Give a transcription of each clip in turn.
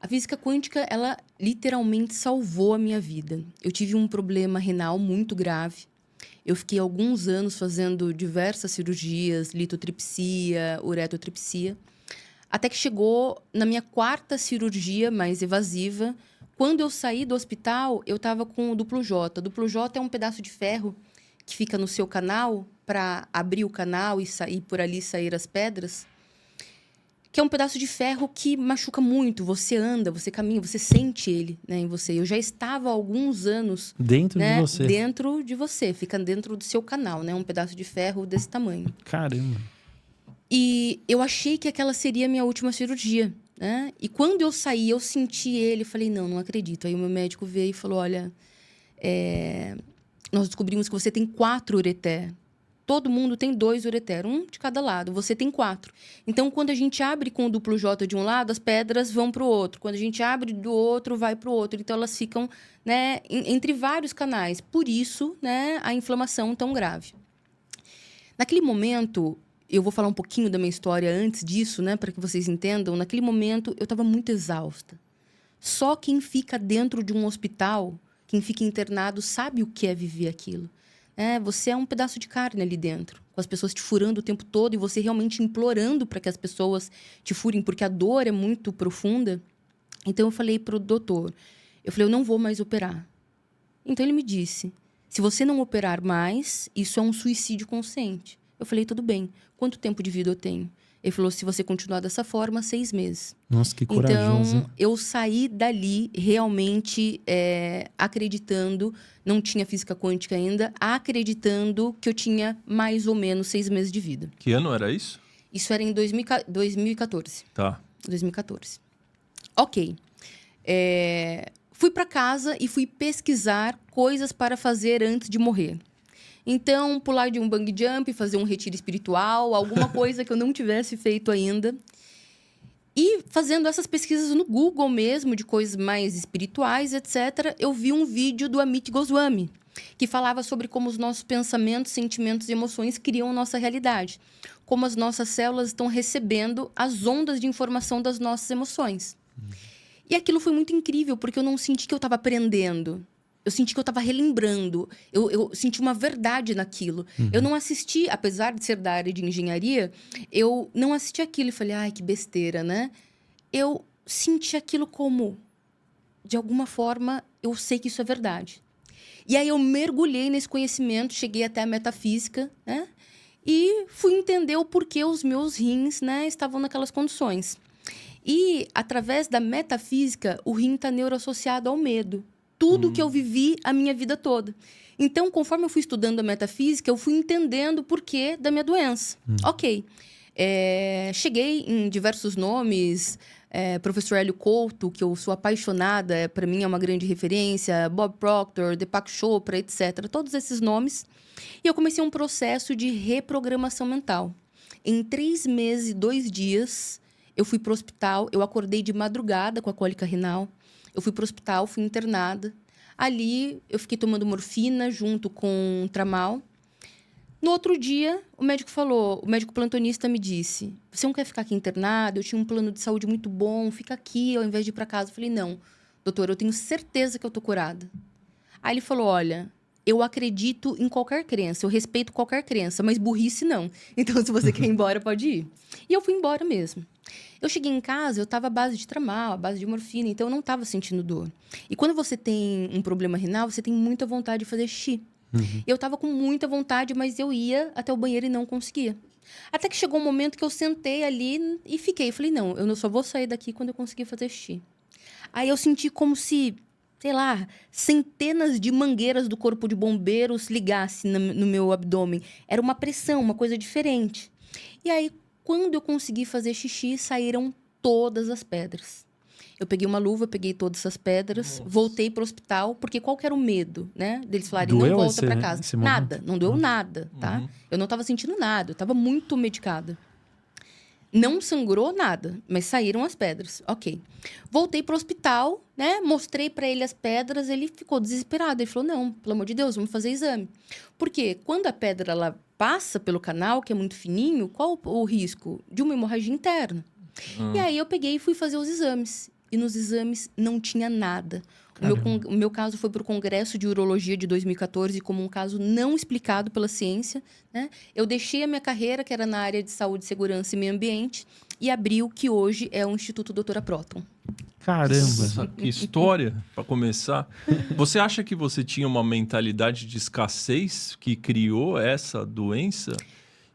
A física quântica, ela literalmente salvou a minha vida. Eu tive um problema renal muito grave. Eu fiquei alguns anos fazendo diversas cirurgias, litotripsia, uretrotripsia, até que chegou na minha quarta cirurgia mais evasiva. Quando eu saí do hospital, eu estava com o duplo J. O duplo J é um pedaço de ferro que fica no seu canal para abrir o canal e sair por ali sair as pedras, que é um pedaço de ferro que machuca muito. Você anda, você caminha, você sente ele, né, em você. Eu já estava há alguns anos... Dentro de né, você. dentro de você. Fica dentro do seu canal, né? Um pedaço de ferro desse tamanho. Caramba. E eu achei que aquela seria a minha última cirurgia, né? E quando eu saí, eu senti ele. Falei, não acredito. Aí o meu médico veio e falou, olha... nós descobrimos que você tem 4 ureter. Todo mundo tem 2 ureter, um de cada lado. Você tem 4. Então, quando a gente abre com o duplo J de um lado, as pedras vão para o outro. Quando a gente abre do outro, vai para o outro. Então, elas ficam, né, entre vários canais. Por isso, né, a inflamação tão grave. Naquele momento, eu vou falar um pouquinho da minha história antes disso, né, para que vocês entendam. Naquele momento, eu estava muito exausta. Só quem fica dentro de um hospital, quem fica internado, sabe o que é viver aquilo. Você é um pedaço de carne ali dentro, com as pessoas te furando o tempo todo e você realmente implorando para que as pessoas te furem, porque a dor é muito profunda. Então, eu falei para o doutor, eu não vou mais operar. Então, ele me disse, se você não operar mais, isso é um suicídio consciente. Eu falei, tudo bem, quanto tempo de vida eu tenho? Ele falou, se você continuar dessa forma, 6 meses. Nossa, que corajoso. Então, eu saí dali realmente acreditando, não tinha física quântica ainda, acreditando que eu tinha mais ou menos 6 meses de vida. Que ano era isso? Isso era em 2014. Tá. 2014. Ok. Fui para casa e fui pesquisar coisas para fazer antes de morrer. Então, pular de um bungee jump, fazer um retiro espiritual, alguma coisa que eu não tivesse feito ainda. E fazendo essas pesquisas no Google mesmo, de coisas mais espirituais, etc., eu vi um vídeo do Amit Goswami, que falava sobre como os nossos pensamentos, sentimentos e emoções criam nossa realidade. Como as nossas células estão recebendo as ondas de informação das nossas emoções. E aquilo foi muito incrível, porque eu não senti que eu estava aprendendo. Eu senti que eu estava relembrando. Eu senti uma verdade naquilo. Eu não assisti, apesar de ser da área de engenharia, eu não assisti aquilo e falei, ai, que besteira, né? Eu senti aquilo como, de alguma forma, eu sei que isso é verdade. E aí eu mergulhei nesse conhecimento, cheguei até a metafísica, né? E fui entender o porquê os meus rins, né, estavam naquelas condições. E, através da metafísica, o rim está neuroassociado ao medo. Tudo que eu vivi a minha vida toda. Então, conforme eu fui estudando a metafísica, eu fui entendendo o porquê da minha doença. Ok. Cheguei em diversos nomes. Professor Hélio Couto, que eu sou apaixonada, para mim é uma grande referência. Bob Proctor, Deepak Chopra, etc. Todos esses nomes. E eu comecei um processo de reprogramação mental. Em 3 meses e 2 dias, eu fui para o hospital. Eu acordei de madrugada com a cólica renal. Eu fui para o hospital, fui internada. Ali, eu fiquei tomando morfina junto com tramal. No outro dia, o médico plantonista me disse, você não quer ficar aqui internado? Eu tinha um plano de saúde muito bom, fica aqui ao invés de ir para casa. Eu falei, não, doutor, eu tenho certeza que eu tô curada. Aí ele falou, olha, eu acredito em qualquer crença, eu respeito qualquer crença, mas burrice não. Então, se você quer ir embora, pode ir. E eu fui embora mesmo. Eu cheguei em casa, eu estava à base de tramal, à base de morfina, então eu não estava sentindo dor. E quando você tem um problema renal, você tem muita vontade de fazer xixi. Eu estava com muita vontade, mas eu ia até o banheiro e não conseguia. Até que chegou um momento que eu sentei ali e fiquei. Falei, não, eu só vou sair daqui quando eu conseguir fazer xixi. Aí eu senti como se, sei lá, centenas de mangueiras do corpo de bombeiros ligassem no meu abdômen. Era uma pressão, uma coisa diferente. E aí, quando eu consegui fazer xixi, saíram todas as pedras. Eu peguei uma luva, peguei todas essas pedras, voltei para o hospital, porque qual que era o medo, né? Deles falarem, não volta para casa. Nada, não doeu nada, tá? Eu não estava sentindo nada, eu estava muito medicada. Não sangrou nada, mas saíram as pedras. Ok. Voltei para o hospital, né? Mostrei para ele as pedras, ele ficou desesperado. Ele falou, não, pelo amor de Deus, vamos fazer exame. Porque quando a pedra ela passa pelo canal, que é muito fininho, qual o risco? De uma hemorragia interna. E aí eu peguei e fui fazer os exames. e nos exames não tinha nada. O meu caso foi para o Congresso de Urologia de 2014 como um caso não explicado pela ciência, né? Eu deixei a minha carreira, que era na área de saúde, segurança e meio ambiente, e abri o que hoje é o Instituto Doutora Próton. Caramba! Que história, para começar. Você acha que você tinha uma mentalidade de escassez que criou essa doença?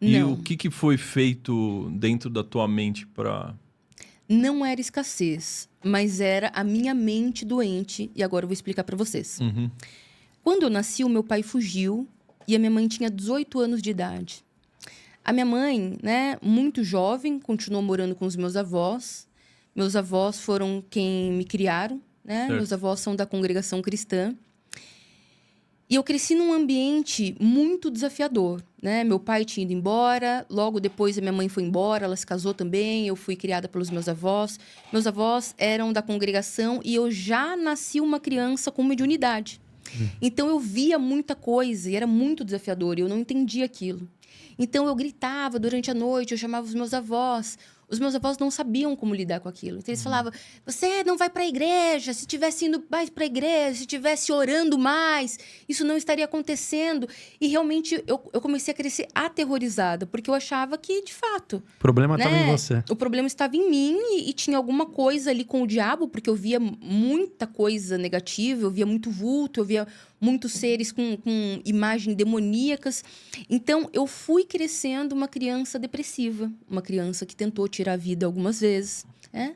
Não. E o que foi feito dentro da tua mente para... Não era escassez, mas era a minha mente doente. E agora eu vou explicar para vocês. Uhum. Quando eu nasci, o meu pai fugiu e a minha mãe tinha 18 anos de idade. A minha mãe, né, muito jovem, continuou morando com os meus avós. Meus avós foram quem me criaram, né? Certo. Meus avós são da congregação cristã. E eu cresci num ambiente muito desafiador, né? Meu pai tinha ido embora, logo depois a minha mãe foi embora, ela se casou também, eu fui criada pelos meus avós. Meus avós eram da congregação e eu já nasci uma criança com mediunidade. Então eu via muita coisa e era muito desafiador e eu não entendia aquilo. Então eu gritava durante a noite, eu chamava os meus avós. Os meus avós não sabiam como lidar com aquilo. Então eles falavam: você não vai para a igreja, se tivesse indo mais para a igreja, se tivesse orando mais, isso não estaria acontecendo. E realmente eu comecei a crescer aterrorizada, porque eu achava que, de fato... O problema né, estava em você. O problema estava em mim e tinha alguma coisa ali com o diabo, porque eu via muita coisa negativa, eu via muito vulto, eu via muitos seres com imagens demoníacas. Então, eu fui crescendo uma criança depressiva, uma criança que tentou tirar a vida algumas vezes, né?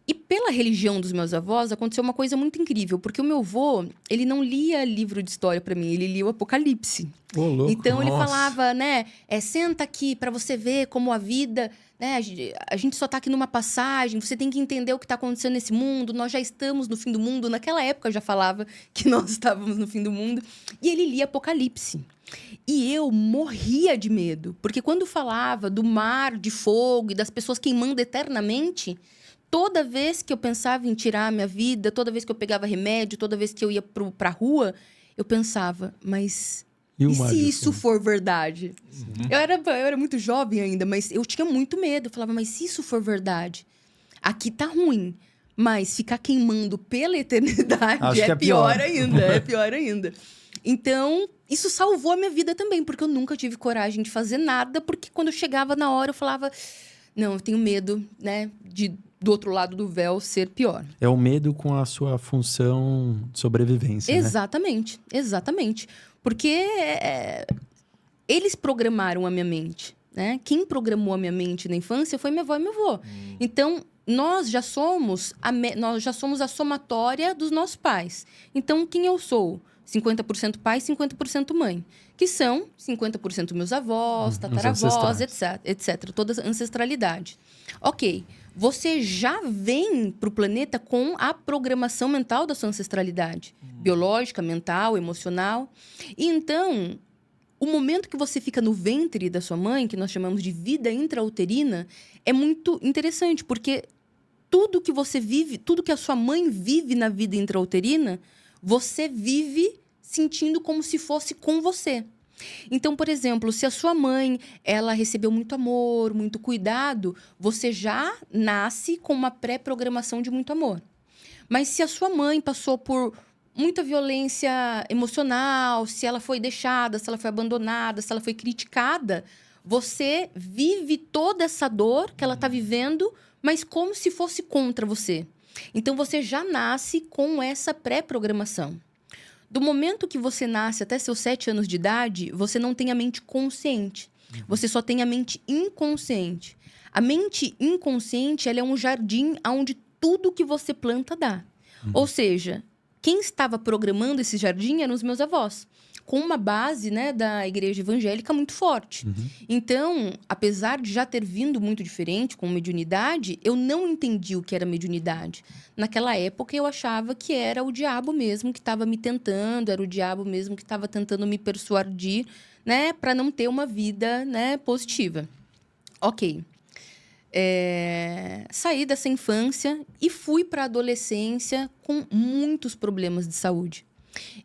E pela religião dos meus avós, aconteceu uma coisa muito incrível, porque o meu avô, ele não lia livro de história para mim, ele lia o Apocalipse. Ô, louco. Então, ele Nossa. falava, né, senta aqui para você ver como a vida, né, a gente só tá aqui numa passagem, você tem que entender o que tá acontecendo nesse mundo, nós já estamos no fim do mundo. Naquela época, eu já falava que nós estávamos no fim do mundo. E ele lia Apocalipse. E eu morria de medo, porque quando falava do mar de fogo e das pessoas queimando eternamente... Toda vez que eu pensava em tirar a minha vida, toda vez que eu pegava remédio, toda vez que eu ia pra rua, eu pensava, mas e se isso for verdade? Eu era muito jovem ainda, mas eu tinha muito medo. Eu falava, mas se isso for verdade? Aqui tá ruim, mas ficar queimando pela eternidade Acho que é é pior pior. ainda, é pior ainda. Então, isso salvou a minha vida também, porque eu nunca tive coragem de fazer nada, porque quando eu chegava na hora, eu falava, não, eu tenho medo, né, do outro lado do véu ser pior. É o medo com a sua função de sobrevivência, Exatamente, né? exatamente. Porque eles programaram a minha mente, né? Quem programou a minha mente na infância foi minha avó e meu avô. Então, nós já somos a somatória dos nossos pais. Então, quem eu sou? 50% pai, 50% mãe. Que são 50% meus avós, tataravós, etc. Toda a ancestralidade. Ok. Você já vem para o planeta com a programação mental da sua ancestralidade. Biológica, mental, emocional. E então, o momento que você fica no ventre da sua mãe, que nós chamamos de vida intrauterina, é muito interessante, porque tudo que você vive, tudo que a sua mãe vive na vida intrauterina, você vive sentindo como se fosse com você. Então, por exemplo, se a sua mãe ela recebeu muito amor, muito cuidado, você já nasce com uma pré-programação de muito amor. Mas se a sua mãe passou por muita violência emocional, se ela foi deixada, se ela foi abandonada, se ela foi criticada, você vive toda essa dor que ela está vivendo, mas como se fosse contra você. Então, você já nasce com essa pré-programação. Do momento que você nasce até seus 7 anos de idade, você não tem a mente consciente. Você só tem a mente inconsciente. A mente inconsciente, ela é um jardim onde tudo que você planta dá. Ou seja, quem estava programando esse jardim eram os meus avós, com uma base, né, da igreja evangélica muito forte. Então, apesar de já ter vindo muito diferente, com mediunidade, eu não entendi o que era mediunidade. Naquela época, eu achava que era o diabo mesmo que estava me tentando, era o diabo mesmo que estava tentando me persuadir, né, para não ter uma vida, né, positiva. Ok. Saí dessa infância e fui para a adolescência com muitos problemas de saúde.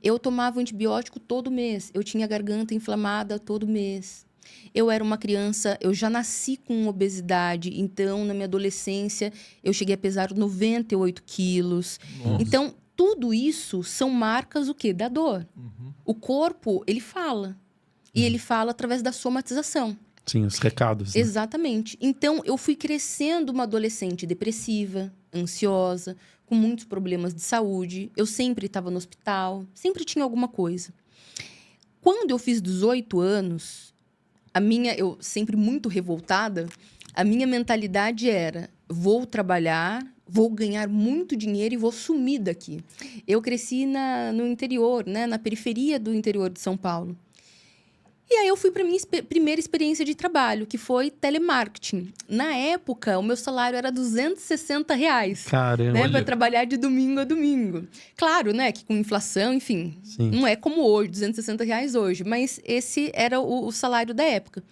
Eu tomava antibiótico todo mês. Eu tinha garganta inflamada todo mês. Eu era uma criança, eu já nasci com obesidade. Então, na minha adolescência, eu cheguei a pesar 98 quilos. Nossa. Então, tudo isso são marcas o quê? Da dor. Uhum. O corpo, ele fala. E ele fala através da somatização. Sim, os recados. Né? Exatamente. Então, eu fui crescendo uma adolescente depressiva, ansiosa, com muitos problemas de saúde. Eu sempre estava no hospital, sempre tinha alguma coisa. Quando eu fiz 18 anos, eu sempre muito revoltada, a minha mentalidade era: vou trabalhar, vou ganhar muito dinheiro e vou sumir daqui. Eu cresci no interior, né, na periferia do interior de São Paulo. E aí eu fui para minha primeira experiência de trabalho, que foi telemarketing. Na época, o meu salário era R$260. Caramba. Né, Olha. para trabalhar de domingo a domingo. Claro, né, que com inflação, enfim, Sim. não é como hoje, R$260 hoje, mas esse era o salário da época.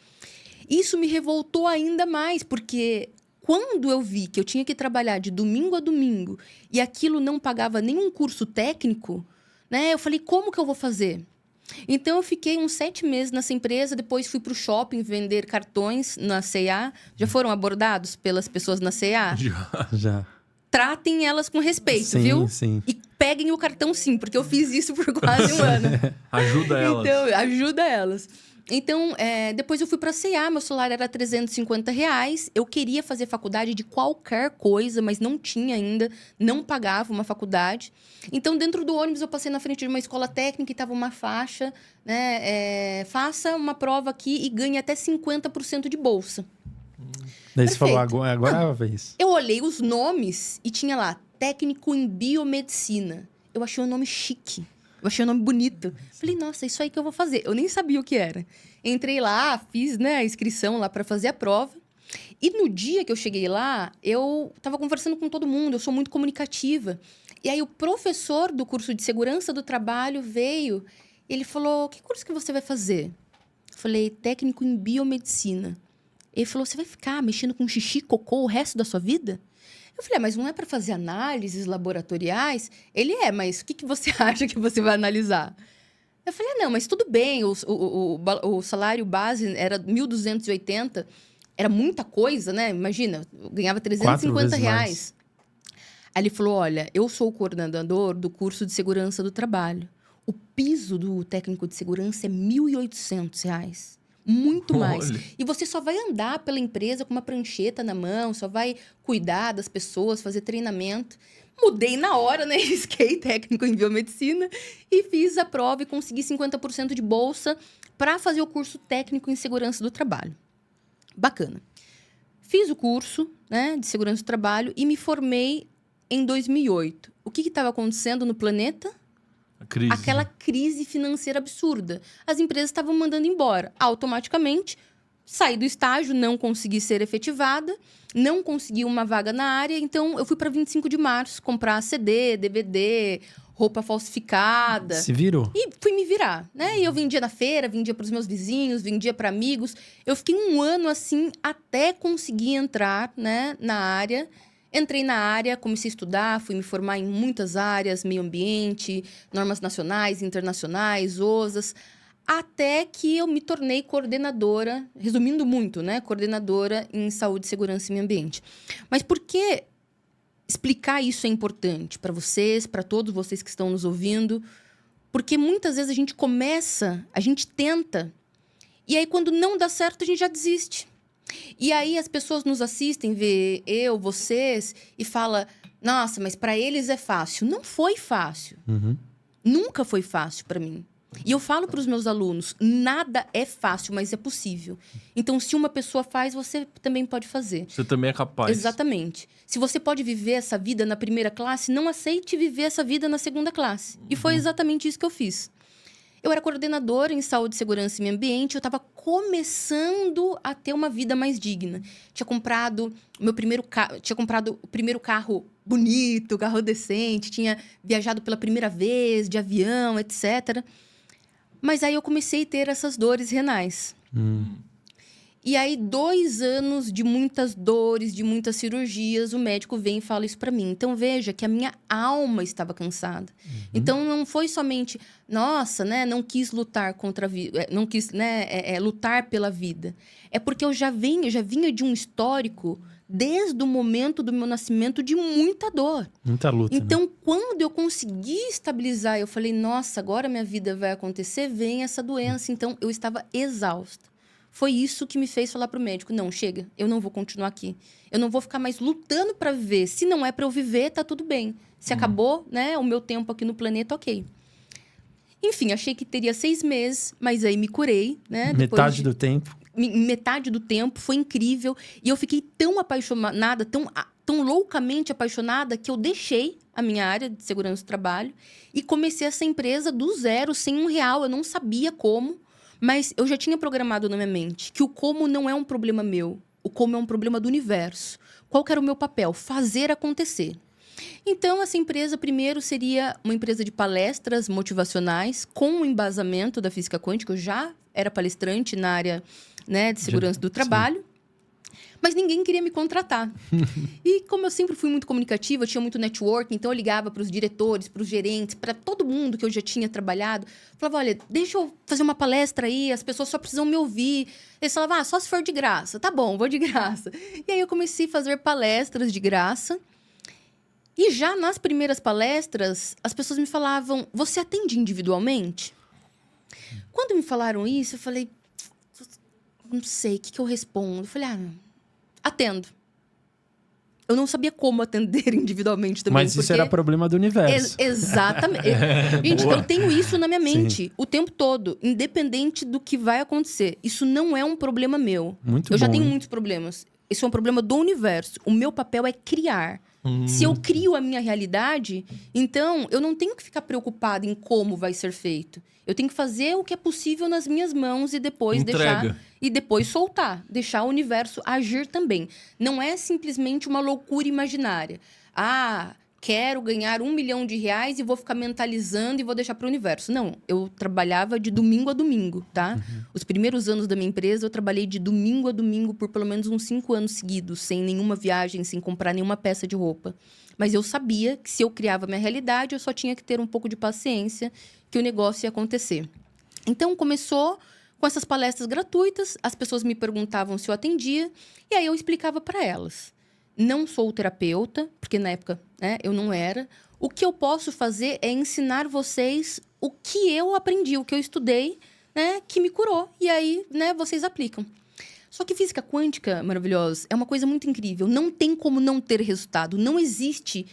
Isso me revoltou ainda mais, porque quando eu vi que eu tinha que trabalhar de domingo a domingo e aquilo não pagava nenhum curso técnico, né, eu falei, como que eu vou fazer? Então, eu fiquei uns 7 meses nessa empresa, depois fui para o shopping vender cartões na C&A. Já foram abordados pelas pessoas na C&A? Já. Tratem elas com respeito, Sim, viu? sim. E peguem o cartão sim, porque eu fiz isso por quase um ano. Ajuda elas. Então, ajuda elas. Então, depois eu fui para a C&A, meu salário era R$350. Eu queria fazer faculdade de qualquer coisa, mas não tinha ainda, não pagava uma faculdade. Então, dentro do ônibus, eu passei na frente de uma escola técnica e estava uma faixa, né? Faça uma prova aqui e ganhe até 50% de bolsa. Daí você falou, Perfeito. agora é a vez. Eu olhei os nomes e tinha lá, técnico em biomedicina. Eu achei o nome chique. Eu achei o nome bonito. Falei, nossa, isso aí que eu vou fazer. Eu nem sabia o que era. Entrei lá, fiz, né, a inscrição lá para fazer a prova. E no dia que eu cheguei lá, eu estava conversando com todo mundo. Eu sou muito comunicativa. E aí o professor do curso de segurança do trabalho veio. E ele falou, que curso que você vai fazer? Eu falei, técnico em biomedicina. Ele falou, você vai ficar mexendo com xixi, cocô o resto da sua vida? Eu falei, mas não é para fazer análises laboratoriais? Ele mas o que você acha que você vai analisar? Eu falei, não, mas tudo bem, o salário base era 1.280, era muita coisa, né? Imagina, eu ganhava R$350. Aí ele falou, olha, eu sou o coordenador do curso de segurança do trabalho. O piso do técnico de segurança é R$1.800. Muito mais. Olha. E você só vai andar pela empresa com uma prancheta na mão, só vai cuidar das pessoas, fazer treinamento. Mudei na hora, né? Risquei técnico em biomedicina e fiz a prova e consegui 50% de bolsa para fazer o curso técnico em segurança do trabalho. Bacana. Fiz o curso, né, de segurança do trabalho e me formei em 2008. O que estava acontecendo no planeta? Crise. Aquela crise financeira absurda. As empresas estavam mandando embora. Automaticamente, saí do estágio, não consegui ser efetivada, não consegui uma vaga na área, então eu fui para 25 de março comprar CD, DVD, roupa falsificada. Se virou. E fui me virar, né? E eu vendia na feira, vendia para os meus vizinhos, vendia para amigos. Eu fiquei um ano assim até conseguir entrar, né, na área. Entrei na área, comecei a estudar, fui me formar em muitas áreas, meio ambiente, normas nacionais, internacionais, OSAs, até que eu me tornei coordenadora, resumindo muito, né? Coordenadora em saúde, segurança e meio ambiente. Mas por que explicar isso é importante para vocês, para todos vocês que estão nos ouvindo? Porque muitas vezes a gente começa, a gente tenta, e aí quando não dá certo, a gente já desiste. E aí as pessoas nos assistem, vê eu, vocês, e fala, nossa, mas para eles é fácil. Não foi fácil. Uhum. Nunca foi fácil para mim. E eu falo para os meus alunos, nada é fácil, mas é possível. Então, se uma pessoa faz, você também pode fazer. Você também é capaz. Exatamente. Se você pode viver essa vida na primeira classe, não aceite viver essa vida na segunda classe. E foi exatamente isso que eu fiz. Eu era coordenadora em saúde, segurança e meio ambiente. Eu estava começando a ter uma vida mais digna. Tinha comprado o primeiro carro bonito, carro decente. Tinha viajado pela primeira vez de avião, etc. Mas aí eu comecei a ter essas dores renais. E aí, 2 anos de muitas dores, de muitas cirurgias, o médico vem e fala isso pra mim. Então, veja que a minha alma estava cansada. Então, não foi somente, nossa, né, não quis lutar contra a vida, não quis, né, lutar pela vida. É porque eu já vinha de um histórico, desde o momento do meu nascimento, de muita dor. Muita luta, né? Então, quando eu consegui estabilizar, eu falei, nossa, agora minha vida vai acontecer, vem essa doença. Então, eu estava exausta. Foi isso que me fez falar pro médico, não, chega, eu não vou continuar aqui. Eu não vou ficar mais lutando para viver. Se não é para eu viver, tá tudo bem. Se acabou, né, o meu tempo aqui no planeta, ok. Enfim, achei que teria 6 meses, mas aí me curei, né? Metade do tempo. Metade do tempo, foi incrível. E eu fiquei tão apaixonada, tão loucamente apaixonada, que eu deixei a minha área de segurança do trabalho e comecei essa empresa do zero, sem R$1. Eu não sabia como, mas eu já tinha programado na minha mente que o como não é um problema meu, o como é um problema do universo. Qual que era o meu papel? Fazer acontecer. Então, essa empresa, primeiro, seria uma empresa de palestras motivacionais com o embasamento da física quântica. Eu já era palestrante na área, né, de segurança do trabalho, mas ninguém queria me contratar. E como eu sempre fui muito comunicativa, eu tinha muito networking, então eu ligava para os diretores, para os gerentes, para todo mundo que eu já tinha trabalhado. Falava, olha, deixa eu fazer uma palestra aí, as pessoas só precisam me ouvir. Eles falavam, só se for de graça. Tá bom, vou de graça. E aí eu comecei a fazer palestras de graça. E já nas primeiras palestras, as pessoas me falavam, você atende individualmente? Quando me falaram isso, eu falei, não sei, o que eu respondo? Eu falei, atendo. Eu não sabia como atender individualmente também. Mas isso era problema do universo. Exatamente. Gente, eu tenho isso na minha mente o tempo todo, independente do que vai acontecer. Isso não é um problema meu. Muito eu já bom, tenho hein? muitos problemas. Isso é um problema do universo. O meu papel é criar. Se eu crio a minha realidade, então eu não tenho que ficar preocupada em como vai ser feito. Eu tenho que fazer o que é possível nas minhas mãos e depois deixar e depois soltar, deixar o universo agir também. Não é simplesmente uma loucura imaginária. Quero ganhar R$1 milhão e vou ficar mentalizando e vou deixar para o universo. Não, eu trabalhava de domingo a domingo, tá? Os primeiros anos da minha empresa, eu trabalhei de domingo a domingo por pelo menos uns 5 anos seguidos, sem nenhuma viagem, sem comprar nenhuma peça de roupa. Mas eu sabia que se eu criava minha realidade, eu só tinha que ter um pouco de paciência que o negócio ia acontecer. Então, começou com essas palestras gratuitas, as pessoas me perguntavam se eu atendia, e aí eu explicava para elas. Não sou terapeuta, porque na época, né, eu não era. O que eu posso fazer é ensinar vocês o que eu aprendi, o que eu estudei, né, que me curou. E aí, né, vocês aplicam. Só que física quântica, maravilhosa, é uma coisa muito incrível. Não tem como não ter resultado. Não existe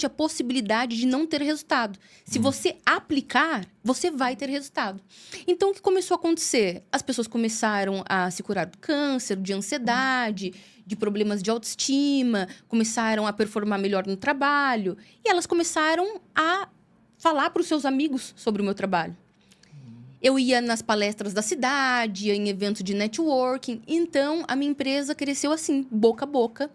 a possibilidade de não ter resultado. Se você aplicar, você vai ter resultado. Então, o que começou a acontecer? As pessoas começaram a se curar do câncer, de ansiedade, de problemas de autoestima, começaram a performar melhor no trabalho. E elas começaram a falar para os seus amigos sobre o meu trabalho. Eu ia nas palestras da cidade, ia em eventos de networking. Então, a minha empresa cresceu assim, boca a boca,